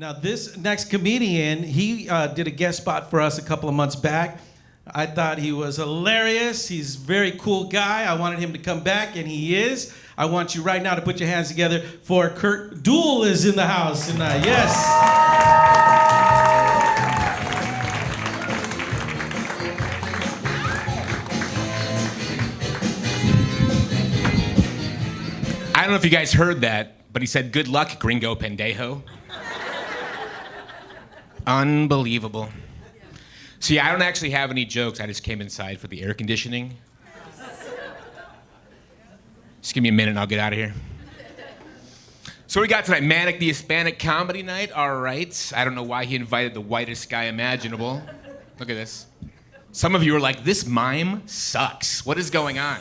Now, this next comedian, he did a guest spot for us a couple of months back. I thought he was hilarious. He's a very cool guy. I wanted him to come back, and he is. I want you right now to put your hands together for Curt. Duell is in the house tonight. Yes. I don't know if you guys heard that, but he said, "Good luck, gringo pendejo." Unbelievable. So yeah, I don't actually have any jokes. I just came inside for the air conditioning. Just give me a minute and I'll get out of here. So we got tonight, Manic the Hispanic Comedy Night. All right. I don't know why he invited the whitest guy imaginable. Look at this. Some of you are like, this mime sucks. What is going on?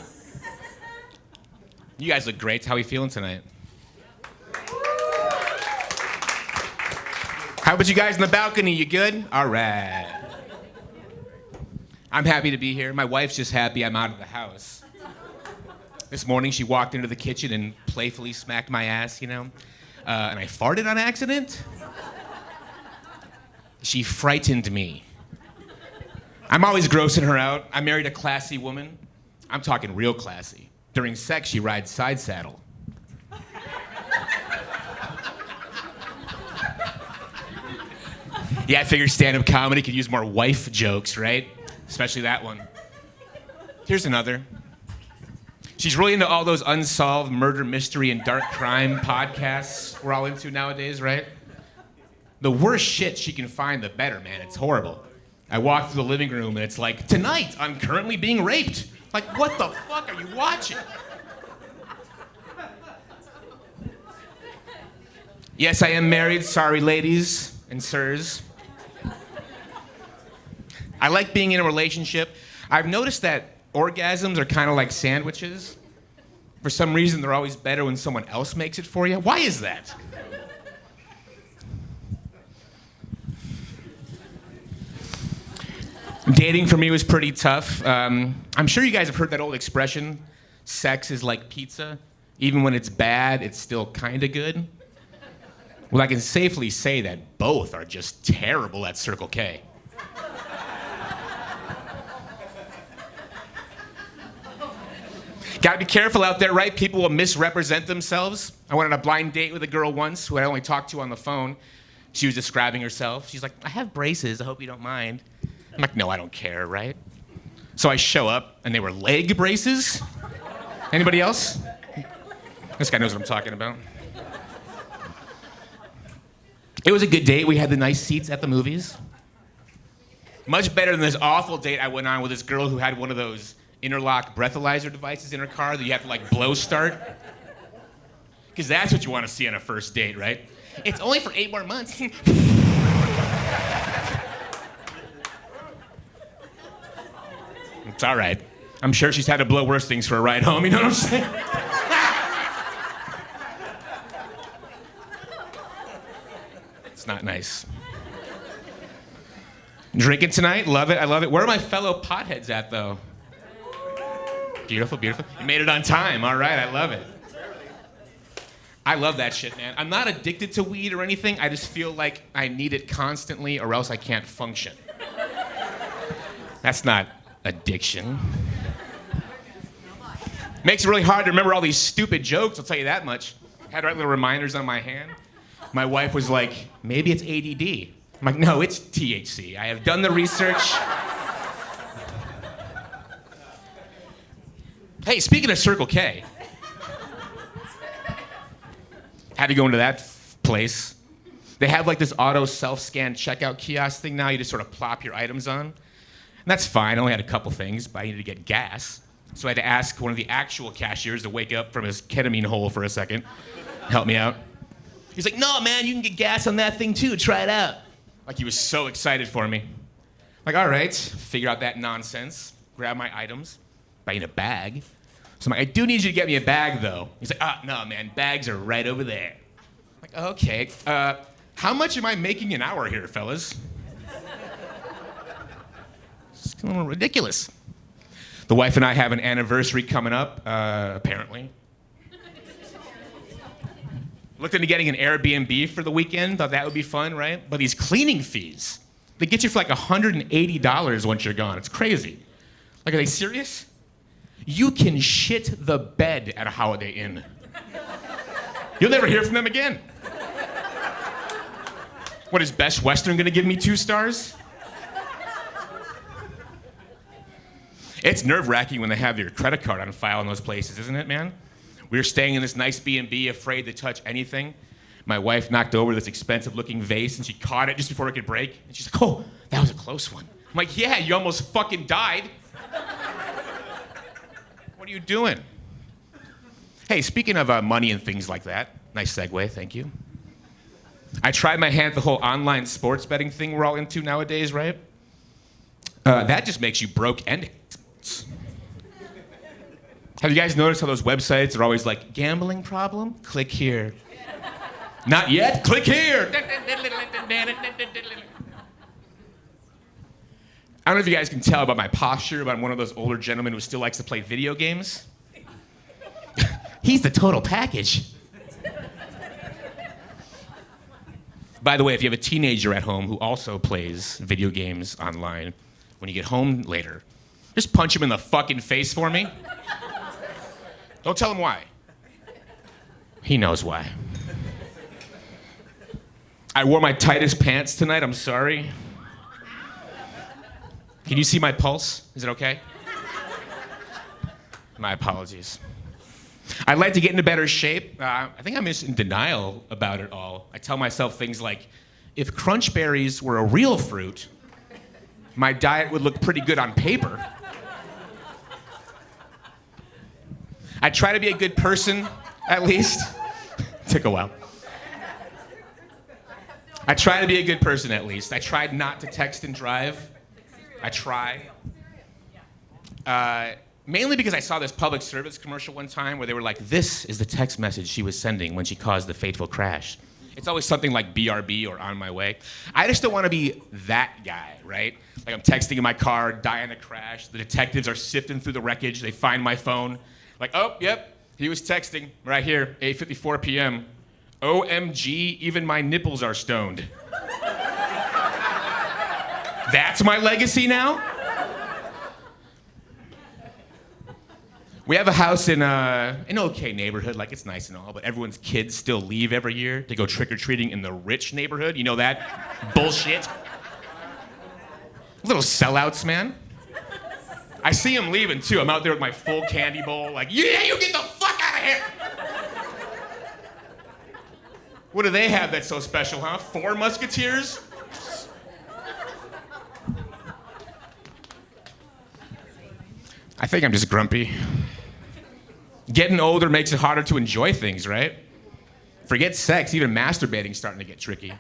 You guys look great. How are you feeling tonight? How about you guys in the balcony? You good? All right. I'm happy to be here. My wife's just happy I'm out of the house. This morning she walked into the kitchen and playfully smacked my ass, and I farted on accident. She frightened me. I'm always grossing her out. I married a classy woman. I'm talking real classy. During sex, she rides side saddle. Yeah, I figured stand-up comedy could use more wife jokes, right? Especially that one. Here's another. She's really into all those unsolved murder, mystery, and dark crime podcasts we're all into nowadays, right? The worse shit she can find, the better, man. It's horrible. I walk through the living room and it's like, tonight, I'm currently being raped. Like, what the fuck are you watching? Yes, I am married. Sorry, ladies and sirs. I like being in a relationship. I've noticed that orgasms are kind of like sandwiches. For some reason, they're always better when someone else makes it for you. Why is that? Dating for me was pretty tough. I'm sure you guys have heard that old expression, sex is like pizza. Even when it's bad, it's still kind of good. Well, I can safely say that both are just terrible at Circle K. Gotta be careful out there, right? People will misrepresent themselves. I went on a blind date with a girl once who I only talked to on the phone. She was describing herself. She's like, I have braces, I hope you don't mind. I'm like, no, I don't care, right? So I show up, and they were leg braces. Anybody else? This guy knows what I'm talking about. It was a good date. We had the nice seats at the movies. Much better than this awful date I went on with this girl who had one of those interlock breathalyzer devices in her car that you have to blow start. Because that's what you want to see on a first date, right? It's only for 8 more months. It's all right. I'm sure she's had to blow worse things for a ride home, you know what I'm saying? It's not nice. Drinking tonight, love it, I love it. Where are my fellow potheads at, though? Beautiful, beautiful. You made it on time, all right, I love it. I love that shit, man. I'm not addicted to weed or anything, I just feel like I need it constantly or else I can't function. That's not addiction. Makes it really hard to remember all these stupid jokes, I'll tell you that much. Had to write little reminders on my hand. My wife was like, maybe it's ADD. I'm like, no, it's THC. I have done the research. Hey, speaking of Circle K, had to go into that place. They have this auto self-scan checkout kiosk thing now. You just sort of plop your items on. And that's fine. I only had a couple things, but I needed to get gas. So I had to ask one of the actual cashiers to wake up from his ketamine hole for a second, help me out. He's like, no, man, you can get gas on that thing too. Try it out. Like he was so excited for me. Like, all right, figure out that nonsense, grab my items, buy in a bag. So I'm like, I do need you to get me a bag, though. He's like, no, man, bags are right over there. I'm like, okay, how much am I making an hour here, fellas? It's a little ridiculous. The wife and I have an anniversary coming up, apparently. Looked into getting an Airbnb for the weekend. Thought that would be fun, right? But these cleaning fees, they get you for like $180 once you're gone. It's crazy. Like, are they serious? You can shit the bed at a Holiday Inn. You'll never hear from them again. What, is Best Western gonna give me 2 stars? It's nerve-wracking when they have your credit card on file in those places, isn't it, man? We were staying in this nice B&B, afraid to touch anything. My wife knocked over this expensive-looking vase, and she caught it just before it could break. And she's like, oh, that was a close one. I'm like, yeah, you almost fucking died. What are you doing? Hey, speaking of money and things like that, nice segue, thank you. I tried my hand at the whole online sports betting thing we're all into nowadays, right? That just makes you broke and have you guys noticed how those websites are always like, gambling problem? Click here. Not yet? Click here. I don't know if you guys can tell about my posture, but I'm one of those older gentlemen who still likes to play video games. He's the total package. By the way, if you have a teenager at home who also plays video games online, when you get home later, just punch him in the fucking face for me. Don't tell him why. He knows why. I wore my tightest pants tonight, I'm sorry. Can you see my pulse? Is it okay? My apologies. I'd like to get into better shape. I think I'm just in denial about it all. I tell myself things like, if crunch berries were a real fruit, my diet would look pretty good on paper. I try to be a good person, at least. Took a while. I try to be a good person, at least. I tried not to text and drive. I try. Mainly because I saw this public service commercial one time where they were like, this is the text message she was sending when she caused the fateful crash. It's always something like BRB or on my way. I just don't want to be that guy, right? Like I'm texting in my car, die in a crash. The detectives are sifting through the wreckage. They find my phone. Like, oh, yep, he was texting right here, 8:54 p.m. OMG, even my nipples are stoned. That's my legacy now? We have a house in an okay neighborhood, like it's nice and all, but everyone's kids still leave every year to go trick-or-treating in the rich neighborhood. You know that bullshit? Little sellouts, man. I see them leaving too. I'm out there with my full candy bowl, like, yeah, you get the fuck out of here! What do they have that's so special, huh? 4 Musketeers? I think I'm just grumpy. Getting older makes it harder to enjoy things, right? Forget sex, even masturbating's starting to get tricky.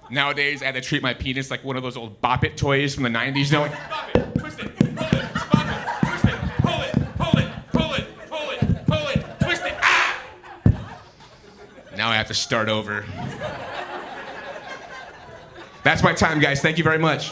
Nowadays, I have to treat my penis like one of those old Bop It toys from the 90s, you know, like, bop it, twist it, pull it, bop it, twist it, pull it, pull it, pull it, pull it, pull it, twist it, ah! Now I have to start over. That's my time, guys. Thank you very much.